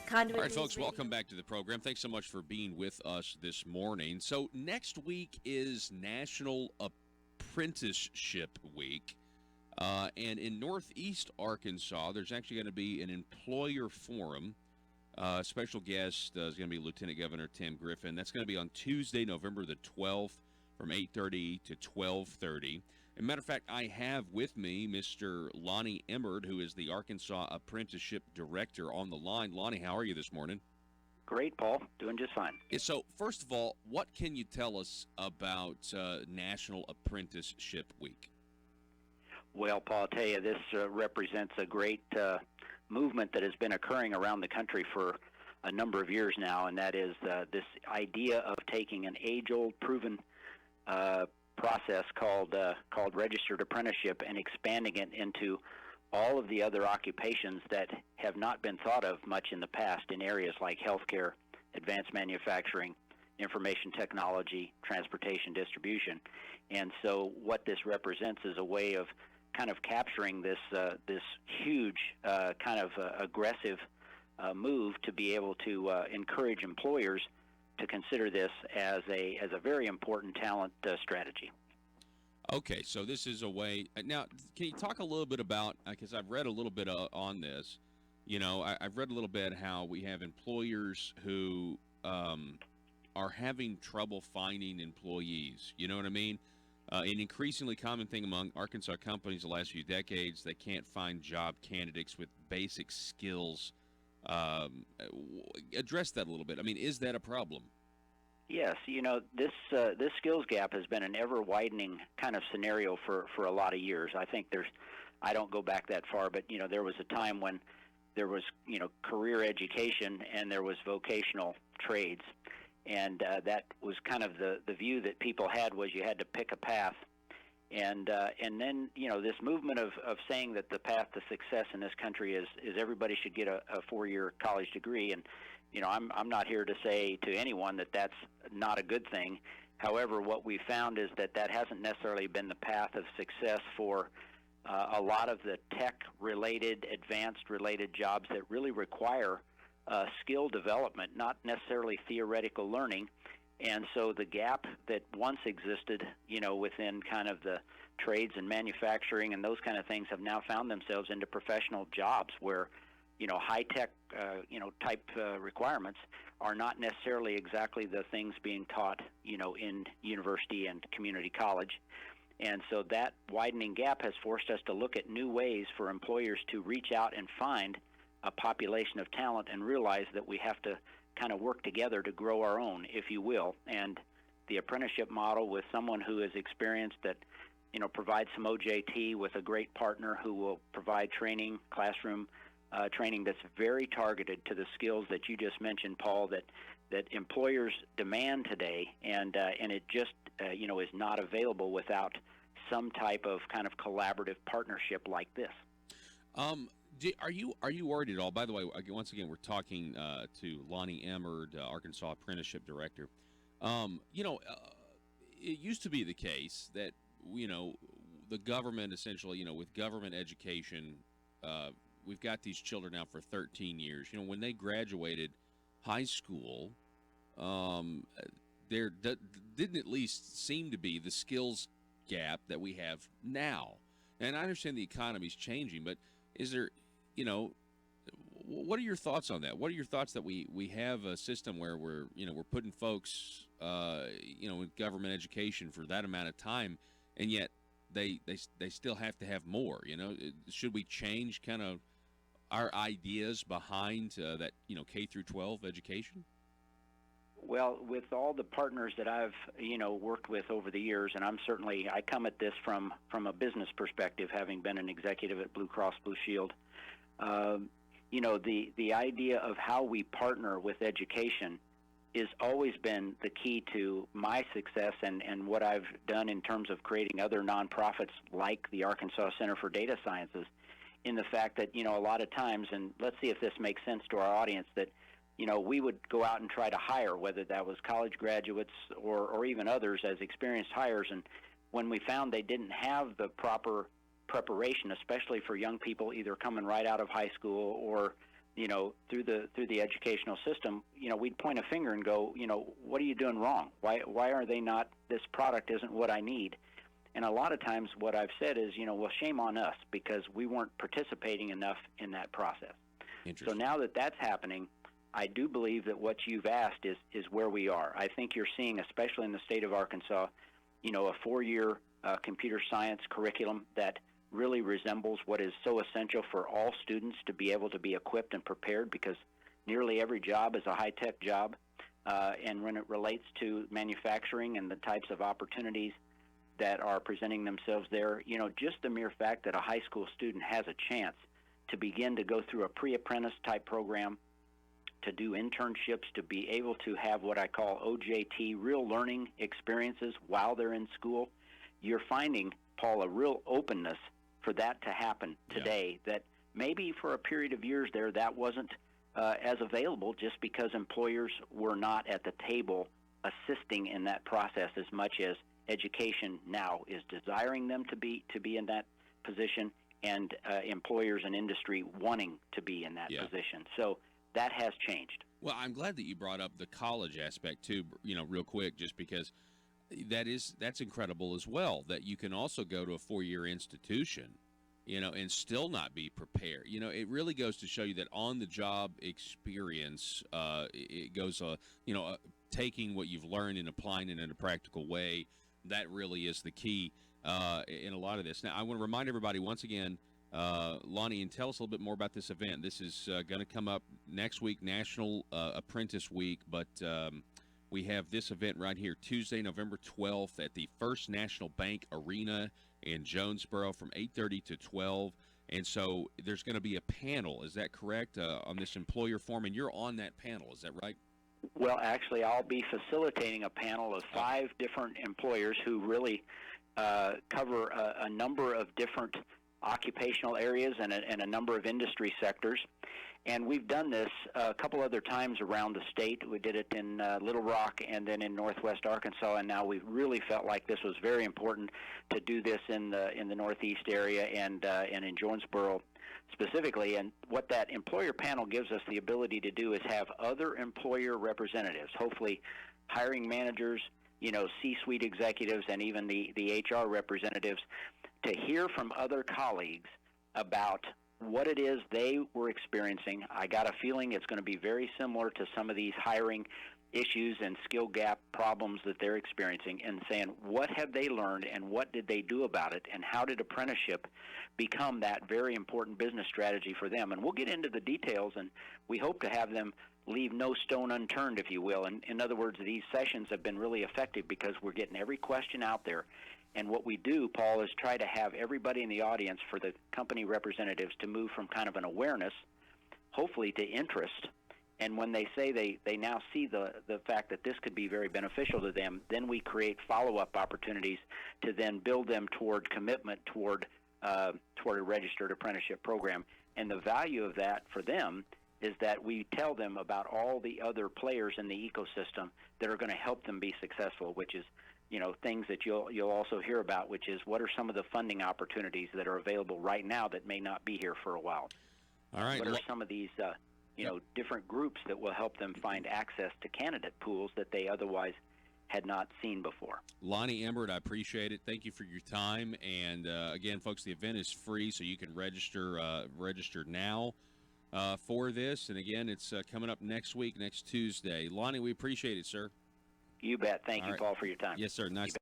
Conduit All right, News folks, Radio. welcome back to the program. Thanks so much for being with us this morning. So next week is National Apprenticeship Week. And in Northeast Arkansas, there's actually going to be an employer forum. Special guest is going to be Lieutenant Governor Tim Griffin. That's going to be on Tuesday, November the 12th from 8:30 to 12:30. As a matter of fact, I have with me Mr. Lonnie Emard, who is the Arkansas Apprenticeship Director, on the line. Lonnie, how are you this morning? Great, Paul. Doing just fine. Yeah, so, first of all, what can you tell us about National Apprenticeship Week? Well, Paul, I'll tell you, this represents a great movement that has been occurring around the country for a number of years now, and that is this idea of taking an age-old, proven process called registered apprenticeship and expanding it into all of the other occupations that have not been thought of much in the past in areas like healthcare, advanced manufacturing, information technology, transportation, distribution. And so what this represents is a way of kind of capturing this huge kind of aggressive move to be able to encourage employers to consider this as a very important talent strategy. Okay, so this is a way. Now, can you talk a little bit about, because I've read a little bit on this, I've read a little bit how we have employers who are having trouble finding employees, you know what I mean? An increasingly common thing among Arkansas companies the last few decades, they can't find job candidates with basic skills. Address that a little bit. I mean, is that a problem? Yes, this skills gap has been an ever-widening kind of scenario for a lot of years. I think I don't go back that far, but there was a time when there was career education and there was vocational trades, and that was kind of the view that people had, was you had to pick a path. And then this movement of saying that the path to success in this country is everybody should get a 4-year college degree, and I'm not here to say to anyone that that's not a good thing. However, what we found is that hasn't necessarily been the path of success for a lot of the tech-related, advanced-related jobs that really require skill development, not necessarily theoretical learning. And so the gap that once existed, within kind of the trades and manufacturing and those kind of things have now found themselves into professional jobs where, high-tech, type requirements are not necessarily exactly the things being taught, in university and community college. And so that widening gap has forced us to look at new ways for employers to reach out and find a population of talent and realize that we have to kind of work together to grow our own, if you will. And the apprenticeship model with someone who is experienced that, provides some OJT with a great partner who will provide training, classroom training that's very targeted to the skills that you just mentioned, Paul, that employers demand today, and it just is not available without some type of kind of collaborative partnership like this. Are you worried at all? By the way, once again, we're talking to Lonnie Emard, Arkansas Apprenticeship Director. It used to be the case that the government essentially, with government education, we've got these children now for 13 years. When they graduated high school, there didn't at least seem to be the skills gap that we have now. And I understand the economy's changing, but is there, what are your thoughts on that? What are your thoughts that we have a system where we're putting folks, in government education for that amount of time, and yet they still have to have more? Should we change kind of our ideas behind that K through 12 education? Well, with all the partners that I've worked with over the years, and I come at this from a business perspective, having been an executive at Blue Cross Blue Shield. The idea of how we partner with education has always been the key to my success and what I've done in terms of creating other nonprofits like the Arkansas Center for Data Sciences, in the fact that, a lot of times, and let's see if this makes sense to our audience, that, we would go out and try to hire, whether that was college graduates or even others as experienced hires, and when we found they didn't have the proper preparation, especially for young people either coming right out of high school or, through the educational system, we'd point a finger and go, what are you doing wrong? Why are they not? This product isn't what I need. And a lot of times, what I've said is, well, shame on us because we weren't participating enough in that process. So now that that's happening, I do believe that what you've asked is where we are. I think you're seeing, especially in the state of Arkansas, a 4-year computer science curriculum that really resembles what is so essential for all students to be able to be equipped and prepared, because nearly every job is a high-tech job. And when it relates to manufacturing and the types of opportunities that are presenting themselves there, just the mere fact that a high school student has a chance to begin to go through a pre-apprentice type program, to do internships, to be able to have what I call OJT, real learning experiences while they're in school, you're finding, Paul, a real openness for that to happen today, that maybe for a period of years there that wasn't as available just because employers were not at the table assisting in that process as much as education now is desiring them to be in that position, and employers and industry wanting to be in that position. So that has changed. Well, I'm glad that you brought up the college aspect too, real quick, just because that's incredible as well, that you can also go to a 4-year institution, and still not be prepared. It really goes to show you that on-the-job experience, it goes, taking what you've learned and applying it in a practical way. That really is the key in a lot of this. Now, I want to remind everybody once again, Lonnie, and tell us a little bit more about this event. This is going to come up next week, National Apprentice Week, but we have this event right here, Tuesday, November 12th at the First National Bank Arena in Jonesboro from 8:30 to 12. And so there's going to be a panel, is that correct, on this employer forum? And you're on that panel, is that right? Well, actually, I'll be facilitating a panel of 5 different employers who really cover a number of different occupational areas and a number of industry sectors. And we've done this a couple other times around the state. We did it in Little Rock and then in Northwest Arkansas, and now we really felt like this was very important to do this in the Northeast area and in Jonesboro specifically. And what that employer panel gives us the ability to do is have other employer representatives, hopefully hiring managers, C-suite executives, and even the HR representatives, to hear from other colleagues about what it is they were experiencing. I got a feeling it's going to be very similar to some of these hiring issues and skill gap problems that they're experiencing, and saying what have they learned and what did they do about it, and how did apprenticeship become that very important business strategy for them. And we'll get into the details, and we hope to have them leave no stone unturned, if you will. And in other words, these sessions have been really effective because we're getting every question out there. And what we do, Paul, is try to have everybody in the audience, for the company representatives, to move from kind of an awareness, hopefully, to interest. And when they say they now see the fact that this could be very beneficial to them, then we create follow-up opportunities to then build them toward commitment toward a registered apprenticeship program. And the value of that for them is that we tell them about all the other players in the ecosystem that are going to help them be successful, which is things that you'll also hear about, which is what are some of the funding opportunities that are available right now that may not be here for a while. All right. What are some of these different groups that will help them find access to candidate pools that they otherwise had not seen before. Lonnie, Emard, I appreciate it. Thank you for your time. And again, folks, the event is free, so you can register now for this. And again, it's coming up next week, next Tuesday. Lonnie, we appreciate it, sir. You bet. Thank you, right. Paul, for your time. Yes, sir. Nice.